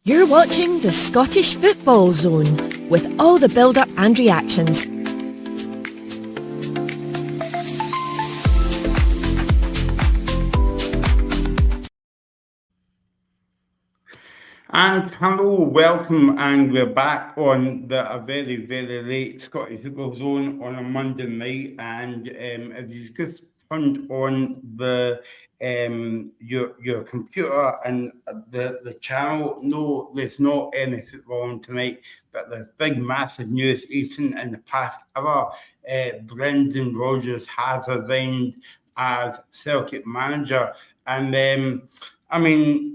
You're watching the Scottish Football Zone with all the build-up and reactions. And hello, welcome, and we're back on a very, very late Scottish Football Zone on a Monday night. And if you've just turned on your computer and the channel, no, there's not any football on tonight, but there's big, massive news. Ethan, in the past hour, Brendan Rodgers has resigned as Celtic manager, and I mean.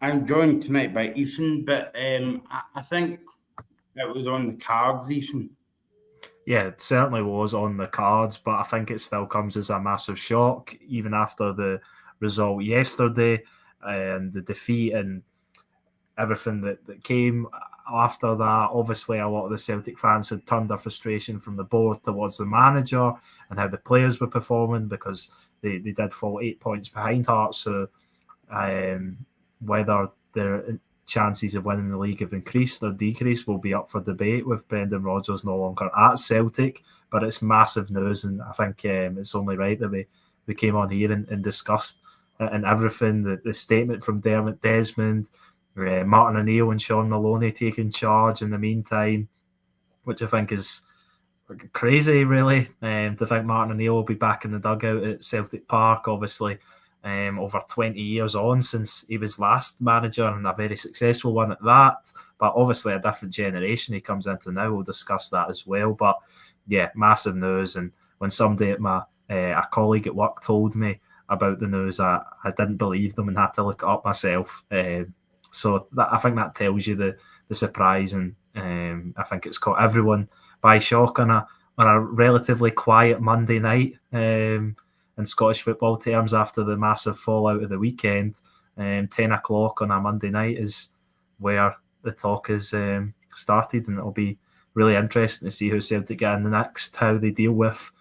I'm joined tonight by Ethan, but I think it was on the cards, Ethan. Yeah, it certainly was on the cards, but I think it still comes as a massive shock, even after the result yesterday and the defeat and everything that came after that. Obviously, a lot of the Celtic fans had turned their frustration from the board towards the manager and how the players were performing, because they did fall 8 points behind Hearts. So whether their chances of winning the league have increased or decreased will be up for debate with Brendan Rodgers no longer at Celtic. But it's massive news, and I think it's only right that we came on here and discussed and everything. The statement from Dermot Desmond, Martin O'Neill and Sean Maloney taking charge in the meantime, which I think is crazy, really, to think Martin O'Neill will be back in the dugout at Celtic Park, obviously. Over 20 years on since he was last manager, and a very successful one at that, but obviously a different generation he comes into now. We'll discuss that as well. But yeah, massive news. And when somebody at a colleague at work told me about the news, I didn't believe them and had to look it up myself. So I think that tells you the surprise, and I think it's caught everyone by shock on a relatively quiet Monday night. In Scottish football terms, after the massive fallout of the weekend, 10 o'clock on a Monday night is where the talk is started, and it'll be really interesting to see how Celtic get in the next, how they deal with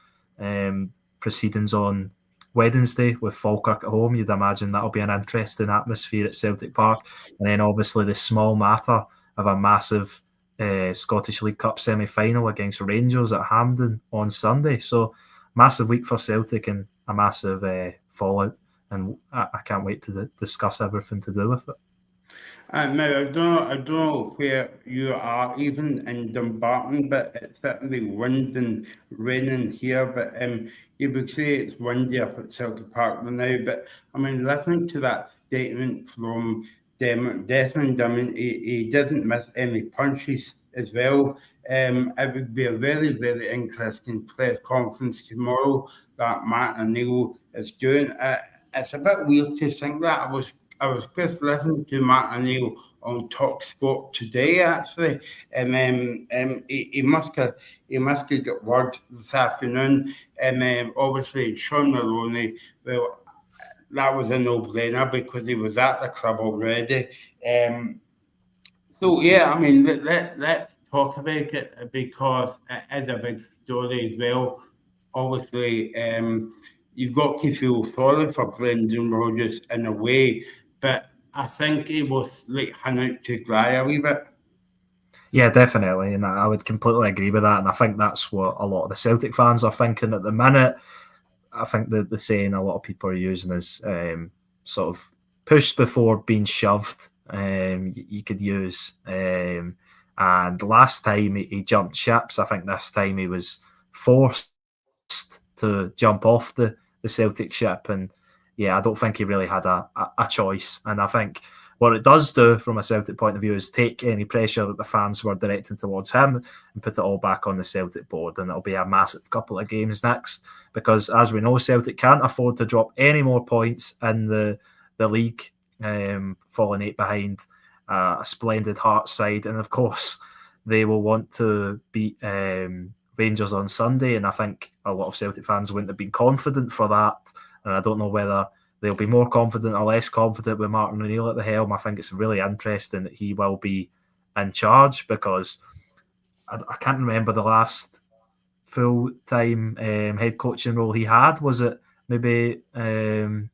proceedings on Wednesday with Falkirk at home. You'd imagine that'll be an interesting atmosphere at Celtic Park, and then obviously the small matter of a massive Scottish League Cup semi-final against Rangers at Hampden on Sunday. So massive week for Celtic and a massive fallout, and I can't wait to discuss everything to do with it. Now, I don't know where you are, even in Dumbarton, but it's certainly wind and raining here. But you would say it's windy up at Celtic Park now. But I mean, listening to that statement from Desmond, I mean, he doesn't miss any punches as well. It would be a very, very interesting press conference tomorrow that Matt O'Neill is doing. It's a bit weird to think that. I was just listening to Matt O'Neill on Talk Sport today, actually, and he must have got word this afternoon. And obviously, Sean Maloney, well, that was a no-brainer because he was at the club already. So yeah, I mean, let's talk about it because it is a big story as well. Obviously, you've got to feel sorry for Brendan Rodgers in a way, but I think he was like hung out to dry a wee bit. Yeah, definitely, and I would completely agree with that. And I think that's what a lot of the Celtic fans are thinking at the minute. I think the saying a lot of people are using is sort of pushed before being shoved. You could use. And last time he jumped ships. I think this time he was forced to jump off the Celtic ship. And yeah, I don't think he really had a choice. And I think what it does do from a Celtic point of view is take any pressure that the fans were directing towards him and put it all back on the Celtic board. And it'll be a massive couple of games next, because as we know, Celtic can't afford to drop any more points in the league, falling 8 behind a splendid Hearts side. And of course, they will want to beat Rangers on Sunday. And I think a lot of Celtic fans wouldn't have been confident for that. And I don't know whether they'll be more confident or less confident with Martin O'Neill at the helm. I think it's really interesting that he will be in charge, because I can't remember the last full-time head coaching role he had. Was it maybe I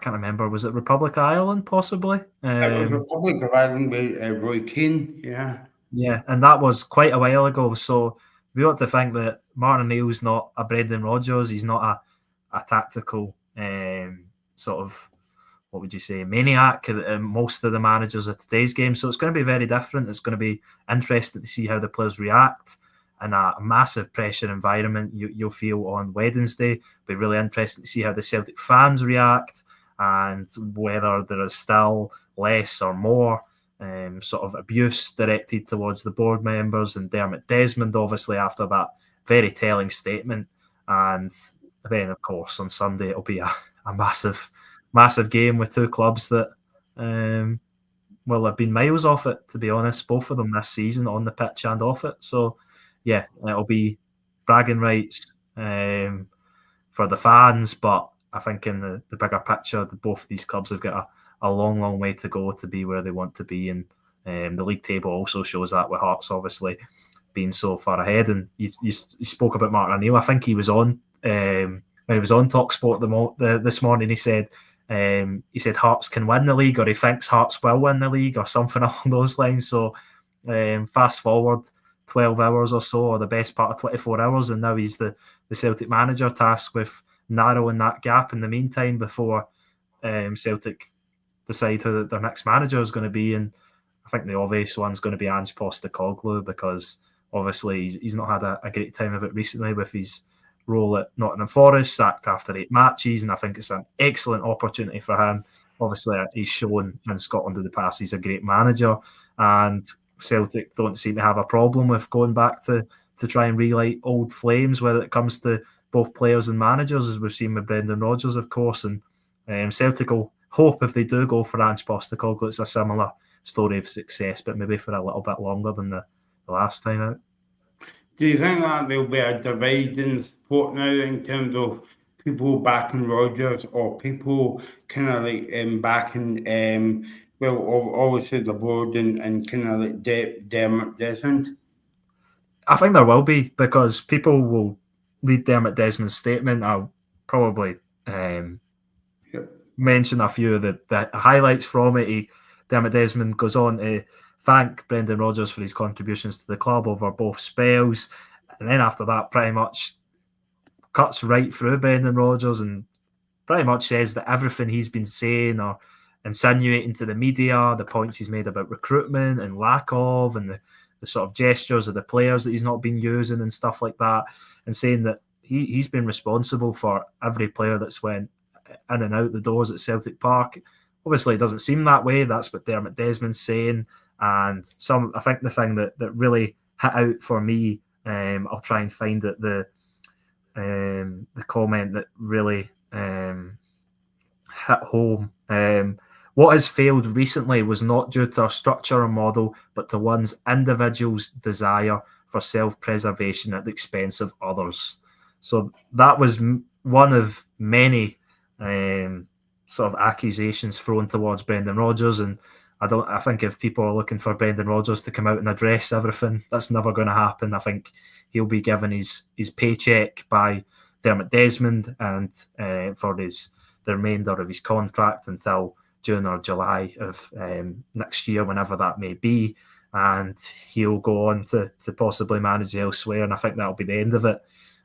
can't remember. Was it Republic of Ireland, possibly? It was Republic of Ireland with Roy Keane, yeah. Yeah, and that was quite a while ago. So we ought to think that Martin O'Neill's not a Brendan Rodgers. He's not a tactical sort of, what would you say, maniac. Most of the managers of today's game. So it's going to be very different. It's going to be interesting to see how the players react in a massive pressure environment you'll feel on Wednesday. It'll be really interesting to see how the Celtic fans react and whether there is still less or more sort of abuse directed towards the board members and Dermot Desmond, obviously, after that very telling statement. And then, of course, on Sunday, it'll be a massive game with two clubs that will have been miles off it, to be honest, both of them this season, on the pitch and off it. So, yeah, it'll be bragging rights for the fans, but I think in the bigger picture, both of these clubs have got a long way to go to be where they want to be. And the league table also shows that, with Hearts obviously being so far ahead. And you spoke about Martin O'Neill. I think he was on, when he was on TalkSport this morning, he said Hearts can win the league, or he thinks Hearts will win the league, or something along those lines. So fast forward 12 hours or so, or the best part of 24 hours, and now he's the Celtic manager, tasked with narrowing that gap in the meantime before Celtic decide who their next manager is going to be. And I think the obvious one's going to be Ange Postecoglou, because obviously he's not had a great time of it recently with his role at Nottingham Forest, sacked after 8 matches, and I think it's an excellent opportunity for him. Obviously, he's shown in Scotland in the past he's a great manager, and Celtic don't seem to have a problem with going back to try and relight old flames, whether it comes to both players and managers, as we've seen with Brendan Rodgers, of course. And Celtic will hope, if they do go for Ange Postecoglou, it's a similar story of success, but maybe for a little bit longer than the last time out. Do you think that there'll be a divide in sport now in terms of people backing Rodgers, or people kind of like backing, well, obviously the board and kind of like Dermot Desmond? I think there will be, because people will read Dermot Desmond's statement. I'll probably mention a few of the highlights from it. Dermot Desmond goes on to thank Brendan Rodgers for his contributions to the club over both spells, and then after that pretty much cuts right through Brendan Rodgers and pretty much says that everything he's been saying or insinuating to the media, the points he's made about recruitment and lack of, and the sort of gestures of the players that he's not been using and stuff like that, and saying that he's been responsible for every player that's went in and out the doors at Celtic Park. Obviously, it doesn't seem that way. That's what Dermot Desmond's saying. And I think the thing that really hit out for me, I'll try and find it, the comment that really hit home. What has failed recently was not due to our structure or model, but to one's individual's desire for self-preservation at the expense of others. So that was one of many sort of accusations thrown towards Brendan Rodgers, and I think if people are looking for Brendan Rodgers to come out and address everything, that's never going to happen. I think he'll be given his paycheck by Dermot Desmond and for the remainder of his contract until June or July of next year, whenever that may be, and he'll go on to possibly manage elsewhere, and I think that'll be the end of it.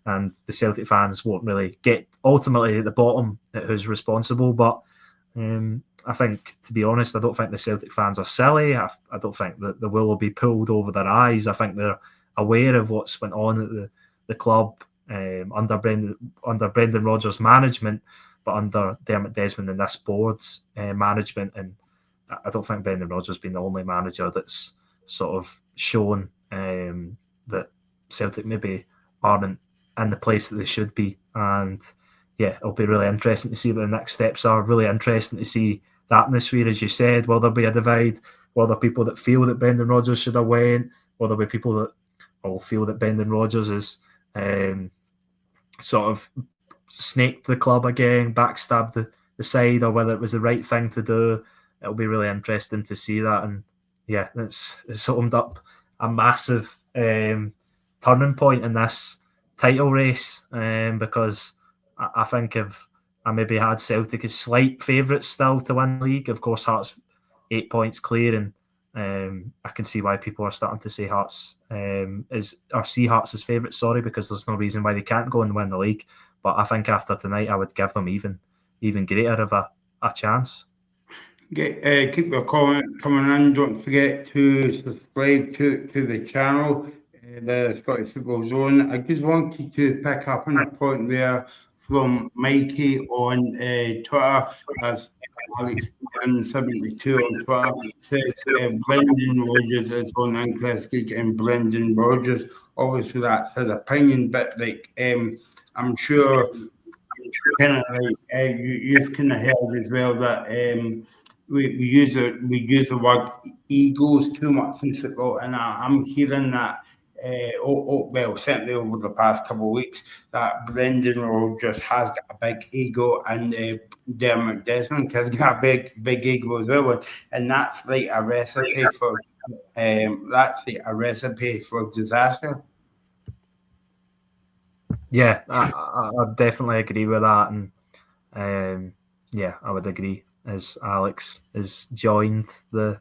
And the Celtic fans won't really get ultimately at the bottom at who's responsible. But I think, to be honest, I don't think the Celtic fans are silly. I don't think that the wool will be pulled over their eyes. I think they're aware of what's went on at the club under Brendan Rodgers' management, but under Dermot Desmond and this board's management. And I don't think Brendan Rodgers has been the only manager that's sort of shown that Celtic maybe aren't in the place that they should be. And yeah, it'll be really interesting to see what the next steps are. Really interesting to see the atmosphere, as you said. Will there be a divide? Will there be people that feel that Brendan Rodgers should have went? Will there be people that will feel that Brendan Rodgers has sort of snaked the club again, backstabbed the side, or whether it was the right thing to do? It'll be really interesting to see that. And yeah, it's summed up a massive turning point in this title race, because I think if I maybe had Celtic as slight favourites still to win the league. Of course, Hearts 8 points clear, and I can see why people are starting to say Hearts see Hearts as favourites. Sorry, because there's no reason why they can't go and win the league. But I think after tonight, I would give them even greater of a chance. Keep your comment coming in. Don't forget to subscribe to the channel, the Scottish Football Zone. I just wanted to pick up on a point there from Mikey on Twitter, as Alex72 on Twitter says Brendan Rodgers is on English League, and Brendan Rodgers, obviously that's his opinion, but like I'm sure kind of like you've kind of heard as well that we use the word egos too much in football, and I'm hearing that well, certainly over the past couple of weeks, that Brendan Rodgers has got a big ego, and Dermot Desmond has got a big ego as well, and that's like a recipe for disaster. Yeah, I definitely agree with that, and yeah, I would agree as Alex has joined the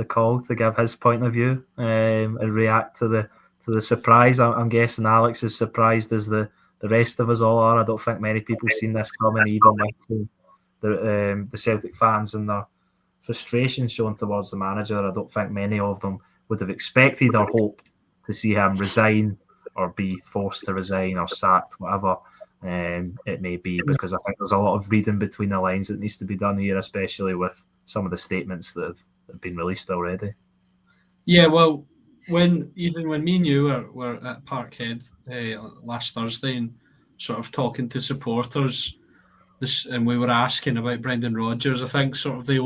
call to give his point of view and react to the surprise. I'm guessing Alex is surprised as the rest of us all are. I don't think many people have seen this coming, even with the Celtic fans and their frustration shown towards the manager. I don't think many of them would have expected or hoped to see him resign or be forced to resign or sacked, whatever it may be, because I think there's a lot of reading between the lines that needs to be done here, especially with some of the statements that have been released already. Yeah, well, when me and you were at Parkhead last Thursday and sort of talking to supporters, and we were asking about Brendan Rodgers, I think sort of the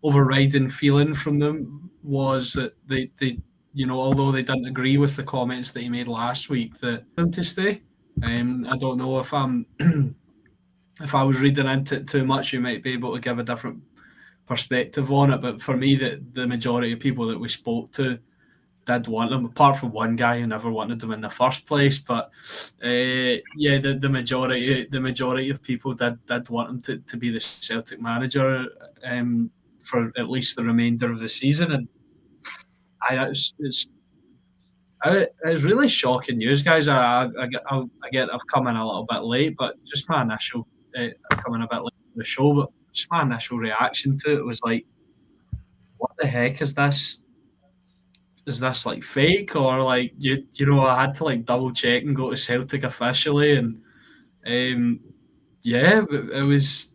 overriding feeling from them was that they although they didn't agree with the comments that he made last week, that them to stay. I don't know if if I was reading into it too much, you might be able to give a different perspective on it. But for me, the majority of people that we spoke to did want him, apart from one guy who never wanted him in the first place. But the majority of people did want him to be the Celtic manager for at least the remainder of the season. And it's really shocking news, guys. I get I've come in a little bit late, but just my initial coming a bit late to the show, but just my initial reaction to it was like, what the heck is this? Is this like fake, or like you know? I had to like double check and go to Celtic officially, and it was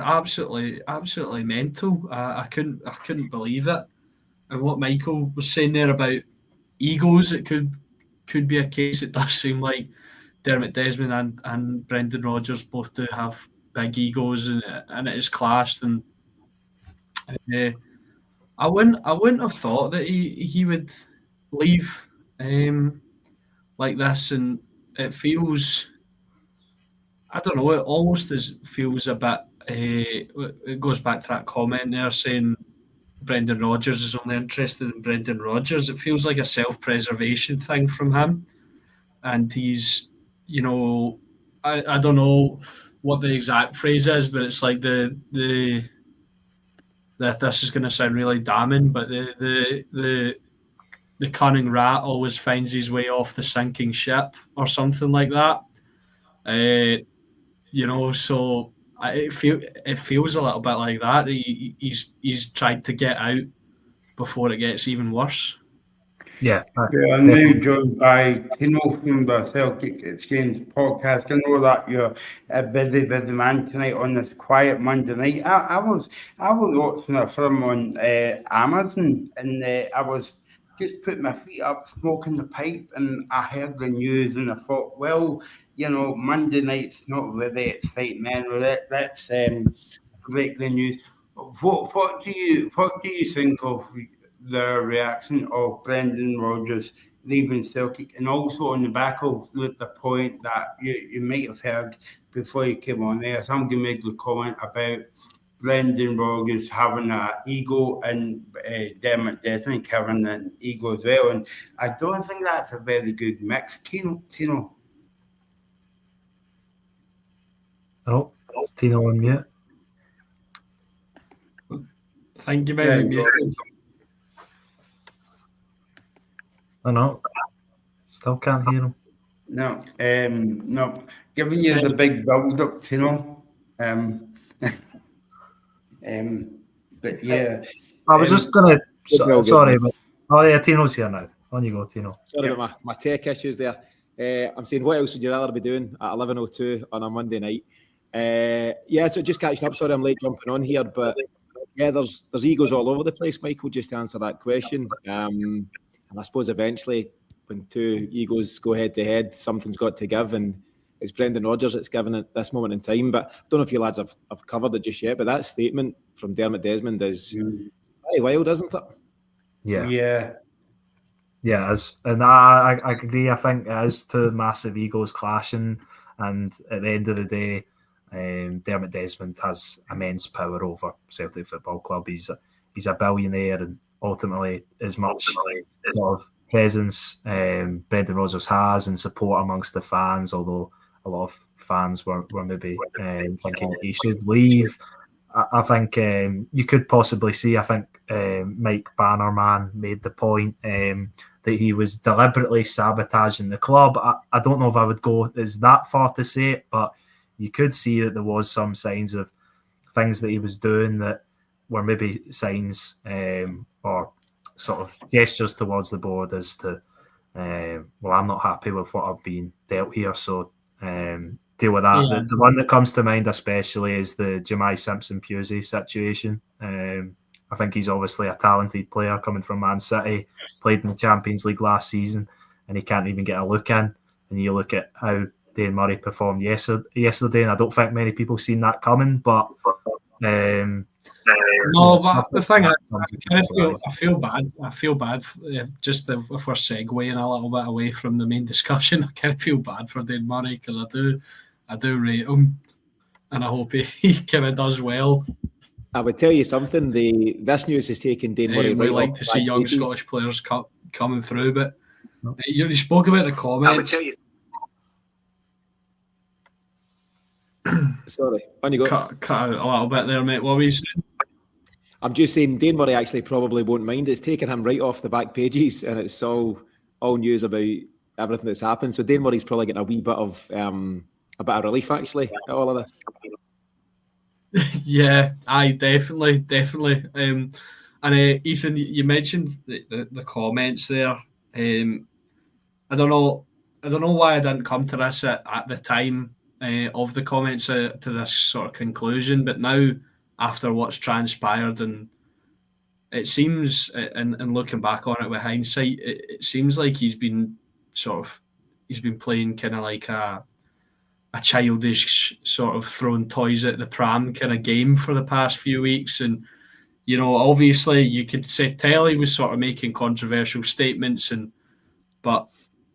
absolutely mental. I couldn't believe it. And what Michael was saying there about egos, it could be a case. It does seem like Dermot Desmond and Brendan Rodgers both do have big egos, and it is clashed. And I wouldn't have thought that he would leave like this, and it feels, I don't know, it almost feels a bit. It goes back to that comment there saying Brendan Rodgers is only interested in Brendan Rodgers. It feels like a self-preservation thing from him, and he's, I don't know what the exact phrase is, but it's like that this is going to sound really damning, but the cunning rat always finds his way off the sinking ship, or something like that. So it feels a little bit like that. He's tried to get out before it gets even worse. Yeah. I'm now joined by Tino from the Celtic Exchange podcast. I know that you're a busy man tonight on this quiet Monday night. I was watching a film on Amazon, and I was just putting my feet up, smoking the pipe, and I heard the news, and I thought, well, Monday night's not really exciting, man. Let's break the news. What do you think of the reaction of Brendan Rodgers leaving Celtic, and also on the back of the point that you might have heard before you came on there, somebody made the comment about Brendan Rodgers having an ego, and Dermot Desmond having an ego as well, and I don't think that's a very good mix, Tino. Oh, is Tino on mute? Thank you, man. Oh no, still can't hear him. No, giving you the big build up, Tino. But yeah, I was just gonna. Good. Sorry, but Tino's here now. On you go, Tino. Sorry about my tech issues there. I'm saying, what else would you rather be doing at 11:02 on a Monday night? So just catching up. Sorry, I'm late jumping on here, but yeah, there's egos all over the place, Michael. Just to answer that question, and I suppose eventually, when two egos go head to head, something's got to give, and it's Brendan Rodgers that's given it this moment in time. But I don't know if you lads have covered it just yet, but that statement from Dermot Desmond is pretty wild, isn't it? Yeah, and I agree. I think it is two massive egos clashing, and at the end of the day, Dermot Desmond has immense power over Celtic Football Club. He's a billionaire, and ultimately, as much sort of presence Brendan Rodgers has and support amongst the fans, although a lot of fans were maybe thinking that he should leave. I think you could possibly see, I think Mike Bannerman made the point that he was deliberately sabotaging the club. I don't know if I would go as that far to say it, but you could see that there was some signs of things that he was doing that were maybe signs or sort of gestures towards the board as to, well, I'm not happy with what I've been dealt here, so deal with that. Yeah. The one that comes to mind especially is the Jemai Simpson-Pusey situation. I think he's obviously a talented player coming from Man City, played in the Champions League last season, and he can't even get a look in. And you look at how Dane Murray performed yesterday, and I don't think many people seen that coming, but no, but the thing I feel bad. I feel bad. Just if we're segueing a little bit away from the main discussion, I kind of feel bad for Dane Murray because I do rate him, and I hope he kind of does well. I would tell you something. This news has taken Dane Murray. We like to see young Scottish players coming through, but you spoke about the comments. I would tell you. Sorry, on you go. Cut out a little bit there, mate. What were you saying? I'm just saying Dane Murray actually probably won't mind. It's taken him right off the back pages, and it's all news about everything that's happened. So Dane Murray's probably getting a wee bit of relief actually at all of this. Yeah, definitely. And Ethan, you mentioned the comments there. I don't know why I didn't come to this at the time of the comments to this sort of conclusion, but now after what's transpired, and it seems, and looking back on it with hindsight, it seems like he's been playing kind of like a childish sort of throwing toys at the pram kind of game for the past few weeks. And obviously you could tell he was sort of making controversial statements, but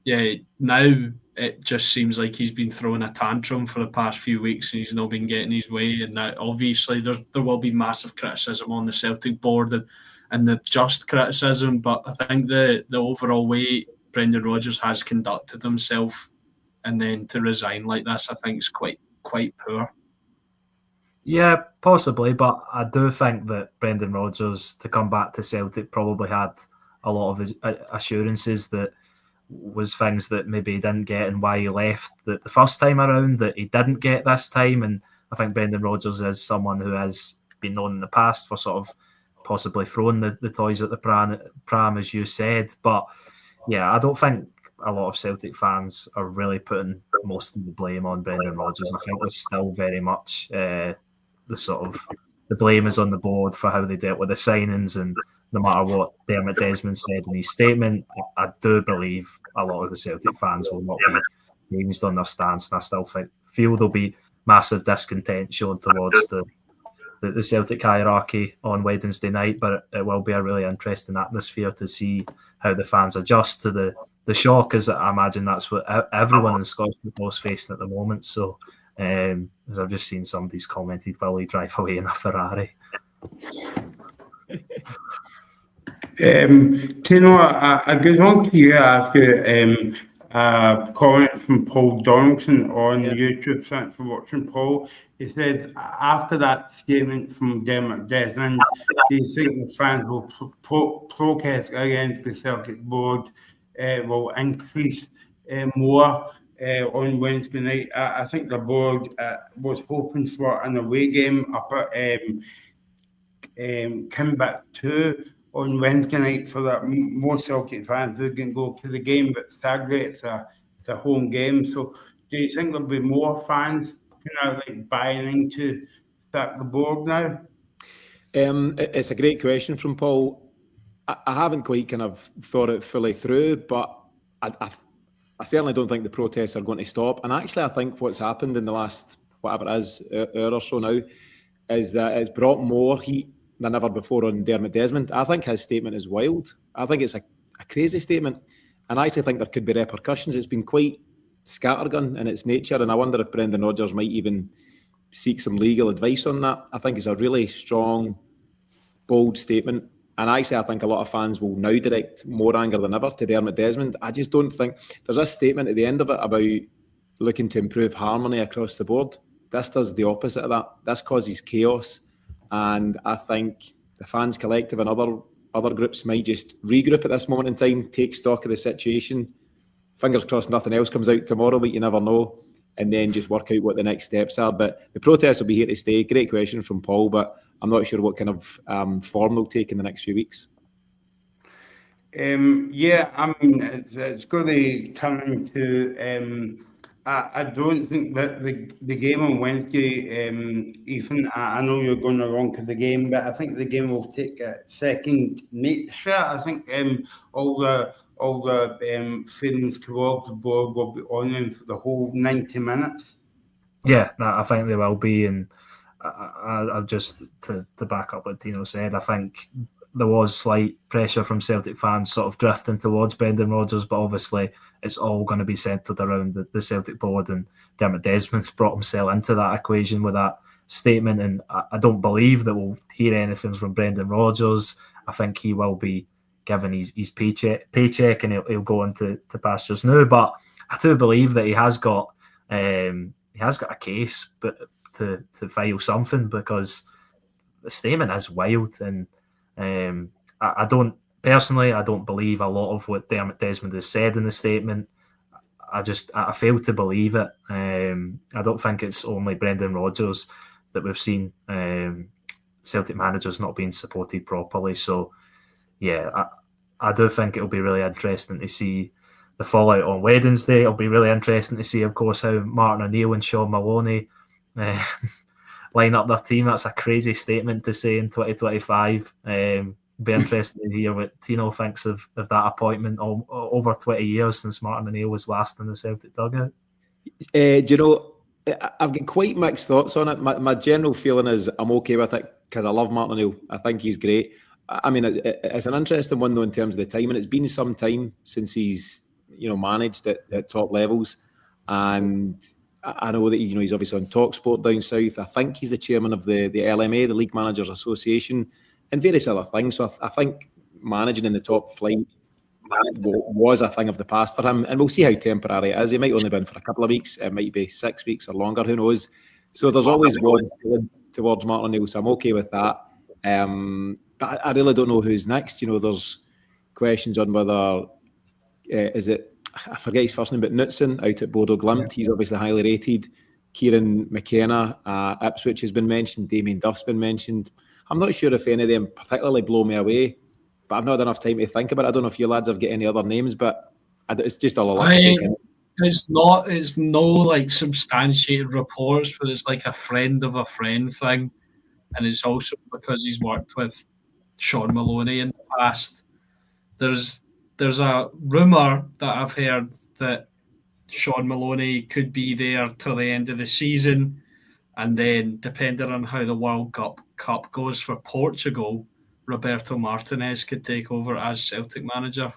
yeah, now it just seems like he's been throwing a tantrum for the past few weeks and he's not been getting his way. And that obviously there will be massive criticism on the Celtic board and the just criticism, but I think the overall way Brendan Rodgers has conducted himself and then to resign like this, I think is quite poor. Yeah, possibly, but I do think that Brendan Rodgers, to come back to Celtic, probably had a lot of assurances that was things that maybe he didn't get and why he left the first time around that he didn't get this time. And I think Brendan Rodgers is someone who has been known in the past for sort of possibly throwing the toys at the pram, as you said. But yeah, I don't think a lot of Celtic fans are really putting most of the blame on Brendan Rodgers. I think there's still very much the blame is on the board for how they dealt with the signings, and no matter what Dermot Desmond said in his statement, I do believe a lot of the Celtic fans will not be changed on their stance, and I still feel there'll be massive discontent shown towards the Celtic hierarchy on Wednesday night, but it will be a really interesting atmosphere to see how the fans adjust to the shock, as I imagine that's what everyone in Scottish football is facing at the moment. So, as I've just seen somebody's commented, will he drive away in a Ferrari? Tino, a good one to you after comment from Paul Donaldson on YouTube. Thanks for watching, Paul. He says, after that statement from Dermot Desmond, do you think the fans will protest against the Celtic board will increase more on Wednesday night? I think the board was hoping for an away game up at Kimback 2 on Wednesday night so that more Celtic fans who can go to the game, but sadly it's a home game. So do you think there'll be more fans kind of like buying into the board now? It's a great question from Paul. I haven't quite kind of thought it fully through, but I certainly don't think the protests are going to stop. And actually, I think what's happened in the last, whatever it is, hour or so now, is that it's brought more heat than ever before on Dermot Desmond. I think his statement is wild. I think it's a crazy statement. And I actually think there could be repercussions. It's been quite scattergun in its nature. And I wonder if Brendan Rodgers might even seek some legal advice on that. I think it's a really strong, bold statement. And actually, I think a lot of fans will now direct more anger than ever to Dermot Desmond. I just don't think... There's a statement at the end of it about looking to improve harmony across the board. This does the opposite of that. This causes chaos. And I think the fans collective and other groups might just regroup at this moment in time, take stock of the situation. Fingers crossed nothing else comes out tomorrow, but you never know. And then just work out what the next steps are. But the protests will be here to stay. Great question from Paul, but I'm not sure what kind of form they'll take in the next few weeks. Yeah, I mean, it's going to turn into... I don't think that the game on Wednesday, Ethan, I know you're going along to the game, but I think the game will take a second nature. I think all the feelings towards the board will be on them for the whole 90 minutes. Yeah, I think they will be, and I just to back up what Tino said, I think there was slight pressure from Celtic fans sort of drifting towards Brendan Rodgers, but obviously it's all going to be centred around the Celtic board, and Dermot Desmond's brought himself into that equation with that statement, and I don't believe that we'll hear anything from Brendan Rodgers. I think he will be given his paycheck and he'll go into pastures new, but I do believe that he has got a case but to file something, because the statement is wild, and I don't believe a lot of what Dermot Desmond has said in the statement. I fail to believe it. I don't think it's only Brendan Rodgers that we've seen Celtic managers not being supported properly. So yeah, I do think it'll be really interesting to see the fallout on Wednesday. It'll be really interesting to see, of course, how Martin O'Neill and Sean Maloney line up their team. That's a crazy statement to say in 2025. Be interested to hear what Tino thinks of that appointment over 20 years since Martin O'Neill was last in the Celtic dugout. Do you know, I've got quite mixed thoughts on it. My general feeling is I'm okay with it because I love Martin O'Neill. I think he's great. I mean, it's an interesting one though in terms of the time, and it's been some time since he's managed at top levels, and I know that he's obviously on TalkSport down south. I think he's the chairman of the LMA, the League Managers Association, and various other things. So I think managing in the top flight was a thing of the past for him, and we'll see how temporary it is. He might only be in for a couple of weeks. It might be 6 weeks or longer. Who knows? So there's always one towards Martin O'Neill, so I'm okay with that. But I really don't know who's next. There's questions on whether is it, I forget his first name, but Knutson out at Bodo Glimt. He's obviously highly rated. Kieran McKenna, Ipswich has been mentioned. Damien Duff's been mentioned. I'm not sure if any of them particularly blow me away, but I've not had enough time to think about it. I don't know if you lads have got any other names, but it's just all a lot to take in. It's no like substantiated reports, but it's like a friend of a friend thing, and it's also because he's worked with Sean Maloney in the past. There's a rumour that I've heard that Sean Maloney could be there till the end of the season, and then depending on how the World Cup goes for Portugal, Roberto Martinez could take over as Celtic manager.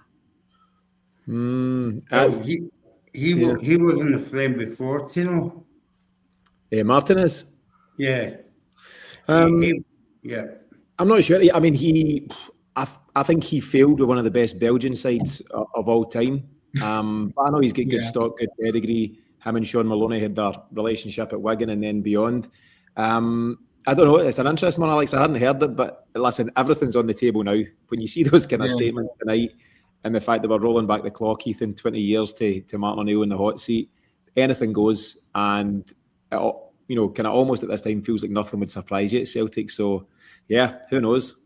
He was in the frame before, Tino. Martinez? Yeah. Yeah. I'm not sure. I mean, I think he failed with one of the best Belgian sides of all time But I know he's got good stock, good pedigree. Him and Sean Maloney had their relationship at Wigan and then beyond. I don't know. It's an interesting one, Alex. I hadn't heard it, but listen, everything's on the table now. When you see those kind of statements tonight, and the fact that we're rolling back the clock, Ethan, 20 years to Martin O'Neill in the hot seat, anything goes. And it, kind of almost at this time feels like nothing would surprise you at Celtic. So, yeah, who knows?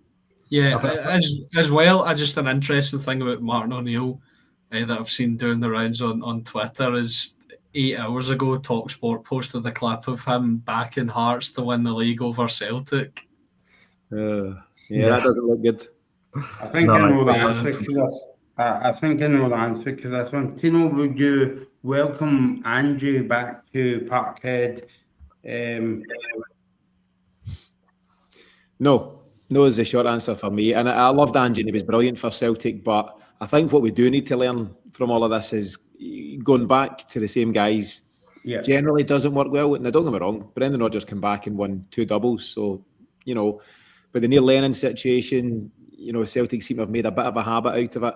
Yeah, as well, just an interesting thing about Martin O'Neill that I've seen doing the rounds on Twitter is 8 hours ago, TalkSport posted the clip of him backing Hearts to win the league over Celtic. That doesn't look good. I think I know the answer to this. I think I know the answer to this one. Tino, would you welcome Andrew back to Parkhead? No is the short answer for me. And I loved Andrew and he was brilliant for Celtic, but I think what we do need to learn from all of this is going back to the same guys generally doesn't work well. Now, don't get me wrong, Brendan Rodgers came back and won 2 doubles. So, but the Neil Lennon situation, Celtic seem to have made a bit of a habit out of it.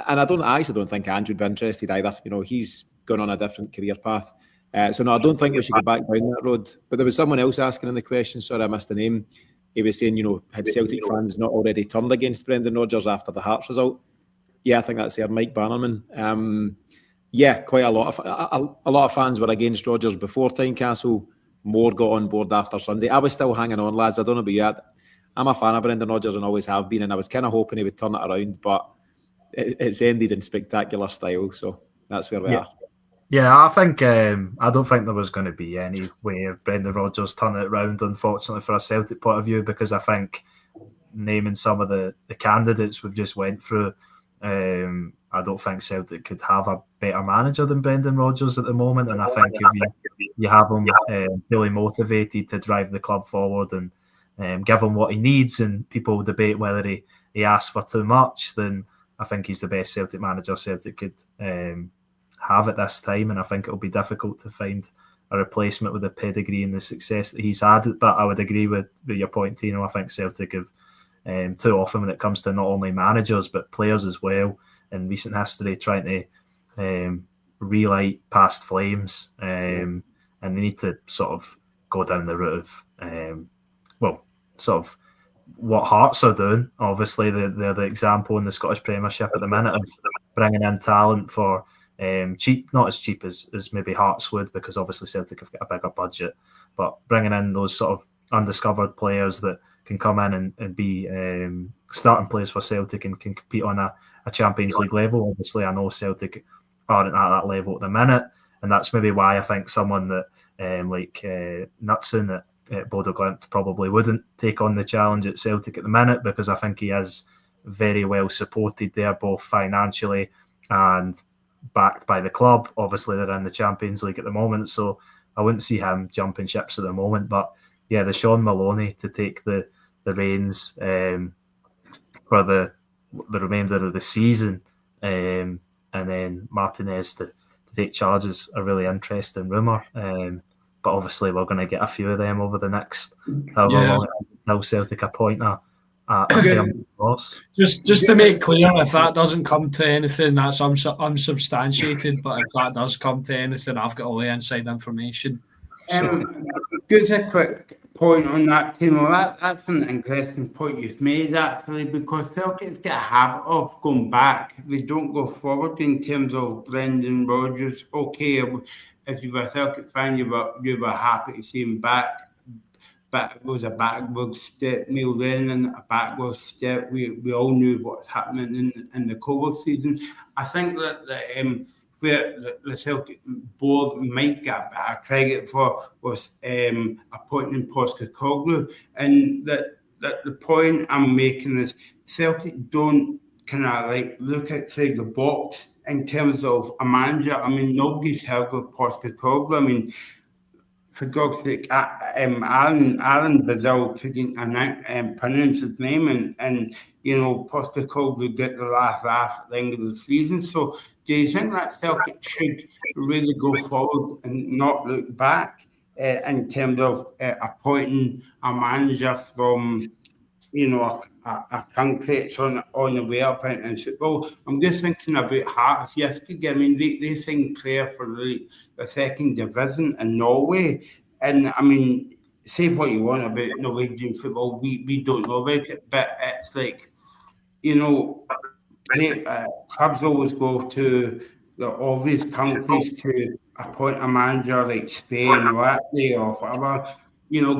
And I actually don't think Andrew would be interested either. He's gone on a different career path. So, no, I don't think we should go back down that road. But there was someone else asking in the question, sorry, I missed the name. He was saying, had Celtic fans not already turned against Brendan Rodgers after the Hearts result? Yeah, I think that's there, Mike Bannerman. Quite a lot of fans were against Rodgers before Tynecastle. More got on board after Sunday. I was still hanging on, lads. I don't know about you. I'm a fan of Brendan Rodgers and always have been, and I was kind of hoping he would turn it around, but it's ended in spectacular style. So that's where we are. Yeah, I think I don't think there was going to be any way of Brendan Rodgers turning it around, unfortunately, for a Celtic point of view, because I think naming some of the candidates we've just went through, I don't think Celtic could have a better manager than Brendan Rodgers at the moment. And I think if you have him really motivated to drive the club forward and give him what he needs, and people debate whether he asks for too much, then I think he's the best Celtic manager Celtic could have at this time. And I think it'll be difficult to find a replacement with the pedigree and the success that he's had. But I would agree with your point, Tino. I think Celtic have too often, when it comes to not only managers but players as well, in recent history, trying to relight past flames, and they need to sort of go down the route of sort of what Hearts are doing. Obviously, they're the example in the Scottish Premiership at the minute of bringing in talent for cheap, not as cheap as maybe Hearts would, because obviously Celtic have got a bigger budget, but bringing in those sort of undiscovered players that can come in and be starting players for Celtic and can compete on a Champions League level. Obviously, I know Celtic aren't at that level at the minute, and that's maybe why I think someone that like Knutson at Bodo Glimt probably wouldn't take on the challenge at Celtic at the minute, because I think he is very well supported there, both financially and backed by the club. Obviously, they're in the Champions League at the moment, so I wouldn't see him jumping ships at the moment. But yeah, the Sean Maloney to take the reins for the remainder of the season, and then Martinez to take charge is a really interesting rumour. But obviously, we're going to get a few of them over the next however long until Celtic appoint a boss. Just to make clear, if that doesn't come to anything, that's unsubstantiated. But if that does come to anything, I've got all the inside information. Just a quick point on that, Timo. That's an interesting point you've made, actually, because Celtic's got a habit of going back. They don't go forward in terms of Brendan Rodgers. Okay, if you were a Celtic fan, you were happy to see him back. But it was a backward step. Neil Lennon, a backward step. We all knew what was happening in the COVID season. I think that where the Celtic board might get a better credit for was appointing Postecoglou. And that the point I'm making is Celtic don't kind of like look outside the box in terms of a manager. I mean, nobody's heard of Postecoglou. I mean, for God's sake, Alan Brazil couldn't pronounce his name, and Postecoglou get the last laugh at the end of the season. So, do you think that Celtic should really go forward and not look back in terms of appointing a manager from a concrete on the way up in football. I'm just thinking about Hearts yesterday. I mean, they signed player for the second division in Norway, and I mean, say what you want about Norwegian football, we don't know about it, but it's like, clubs always go to the obvious countries to appoint a manager like Spain or Italy or whatever.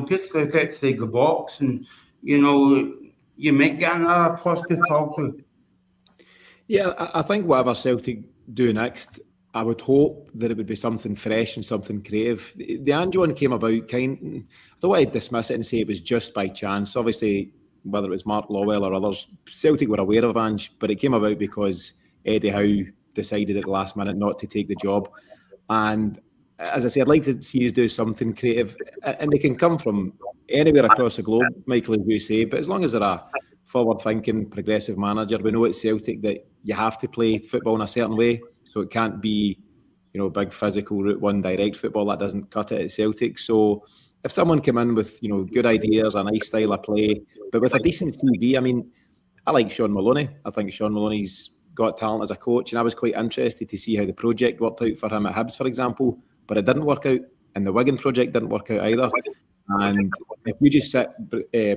Just look outside the box and, you might get another positive outcome. Yeah, I think whatever Celtic do next, I would hope that it would be something fresh and something creative. The Ange one came about I don't want to dismiss it and say it was just by chance. Obviously, whether it was Mark Lawwell or others, Celtic were aware of Ange, but it came about because Eddie Howe decided at the last minute not to take the job. And as I say, I'd like to see us do something creative, and they can come from anywhere across the globe, Michael, as you say, but as long as they're a forward-thinking, progressive manager, we know at Celtic that you have to play football in a certain way, so it can't be, big physical route one direct football. That doesn't cut it at Celtic. So if someone came in with, good ideas, a nice style of play, but with a decent CV, I mean, I like Sean Maloney. I think Sean Maloney's got talent as a coach, and I was quite interested to see how the project worked out for him at Hibs, for example, but it didn't work out, and the Wigan project didn't work out either. And if you just sit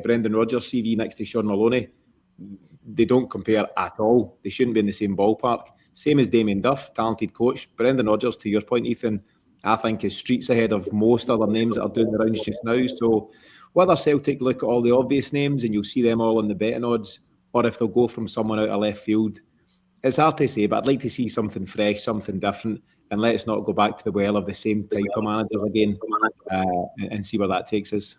Brendan Rodgers' CV next to Sean Maloney, they don't compare at all. They shouldn't be in the same ballpark. Same as Damien Duff, talented coach. Brendan Rodgers, to your point, Ethan, I think is streets ahead of most other names that are doing the rounds just now. So whether Celtic look at all the obvious names and you'll see them all in the betting odds, or if they'll go from someone out of left field, it's hard to say, but I'd like to see something fresh, something different, and let's not go back to the well of the same type of managers again and see where that takes us.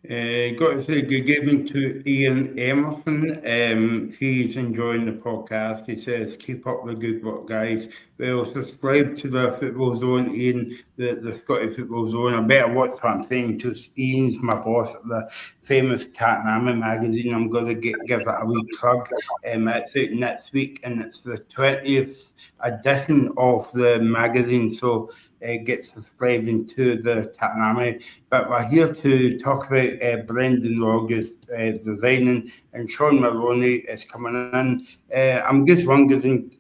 Got to say good evening to Ian Emerson. He's enjoying the podcast. He says, keep up the good work, guys. Well, subscribe to the Football Zone, Ian, the Scottish Football Zone. I better watch what I'm saying to Ian's my boss at the famous Catnammy magazine. I'm going to give it a wee plug. It's out next week, and it's the 20th edition of the magazine. So get subscribing to the Catnammy. But we're here to talk about Brendan Rodgers resigning, and Sean Maloney is coming in. I'm just wondering,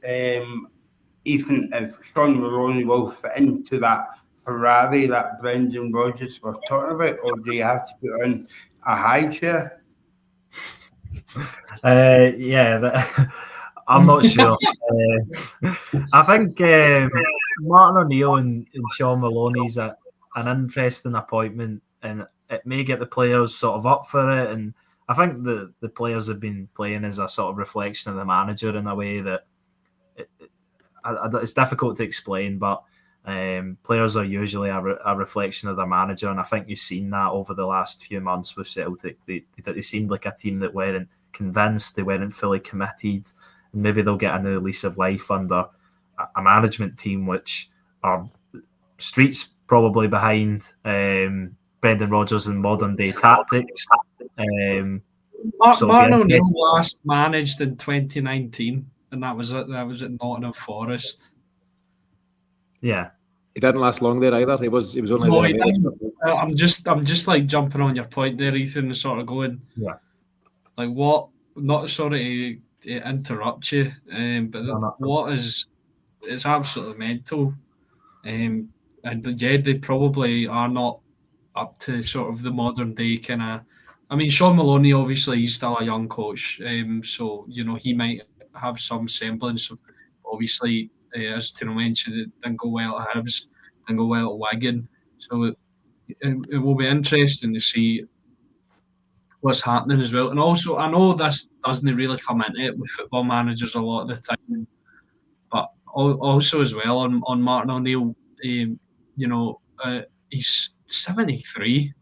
Ethan, if Sean Maloney will fit into that Ferrari that Brendan Rodgers was talking about, or do you have to put on a high chair? I'm not sure. I think Martin O'Neill and Sean Maloney's an interesting appointment, and it may get the players sort of up for it. And I think the players have been playing as a sort of reflection of the manager in a way that it's difficult to explain, but players are usually a reflection of their manager, and I think you've seen that over the last few months with Celtic. They seemed like a team that weren't convinced, they weren't fully committed, and maybe they'll get a new lease of life under a management team which are streets probably behind Brendan Rodgers and modern day tactics. Martin O'Neill last managed in 2019, and that was at Nottingham Forest. Yeah, he didn't last long there either. He was only there. I'm just like jumping on your point there, Ethan, and sort of going, like what? Not sorry to interrupt you, but what is? It's absolutely mental, and yeah, they probably are not up to sort of the modern day kind of. I mean, Sean Maloney, obviously, he's still a young coach, so he might have some semblance of. Obviously, as Tino mentioned, it didn't go well at Hibs, didn't go well at Wigan, so it will be interesting to see what's happening as well. And also, I know this doesn't really come into it with football managers a lot of the time, but also as well on Martin O'Neill, he's 73.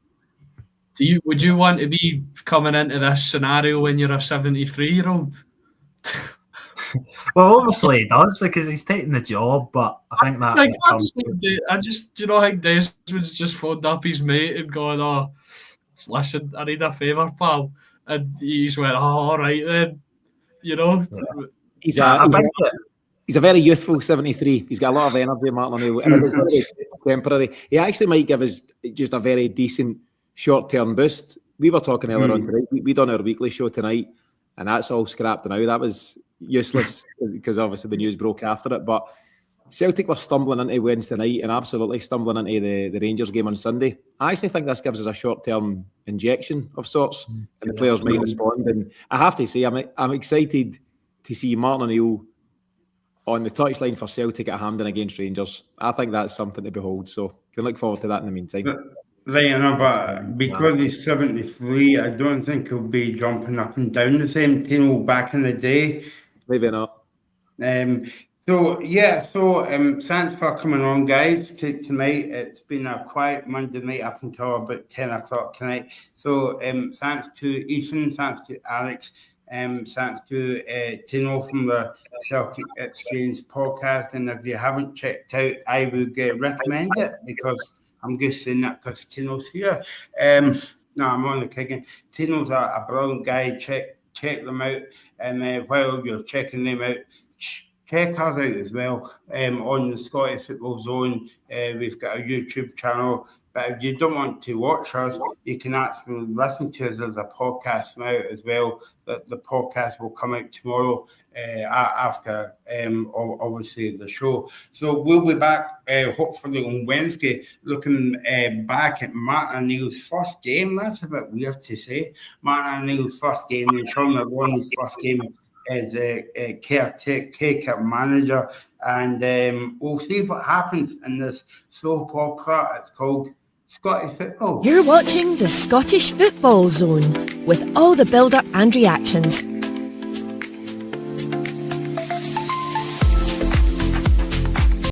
Would you want to be coming into this scenario when you're a 73-year-old? Well, obviously he does because he's taking the job, but I think that I think Desmond's just phoned up his mate and gone, "Oh, listen, I need a favour, pal," and he's went, "Oh, all right then," He's a very youthful 73. He's got a lot of energy, Martin O'Neill, and it's temporary. He actually might give us just a very decent short-term boost. we were talking earlier on today. We done our weekly show tonight, and that's all scrapped now. That was useless because obviously the news broke after it. But Celtic were stumbling into Wednesday night and absolutely stumbling into the Rangers game on Sunday. I actually think this gives us a short-term injection of sorts, and the players might respond. And I have to say, I'm excited to see Martin O'Neill on the touchline for Celtic at Hampden against Rangers. I think that's something to behold. So can look forward to that in the meantime. Right, but because he's 73, I don't think he'll be jumping up and down the same Tino back in the day. Maybe not. So thanks for coming on, guys, tonight. It's been a quiet Monday night up until about 10 o'clock tonight. So thanks to Ethan, thanks to Alex, thanks to Tino from the Celtic Exchange podcast. And if you haven't checked out, I would recommend it, because I'm just saying that because Tino's here. No, I'm only kicking. Tino's a brilliant guy. Check them out. And while you're checking them out, check us out as well on the Scottish Football Zone. We've got a YouTube channel. But if you don't want to watch us, you can actually listen to us as a podcast now as well. The podcast will come out tomorrow after, obviously, the show. So we'll be back, hopefully, on Wednesday, looking back at Martin O'Neill's first game. That's a bit weird to say. Martin O'Neill's first game and Sean McGowan's first game as a caretaker manager. And we'll see what happens in this soap opera. It's called Scottish Football. You're watching the Scottish Football Zone with all the build-up and reactions.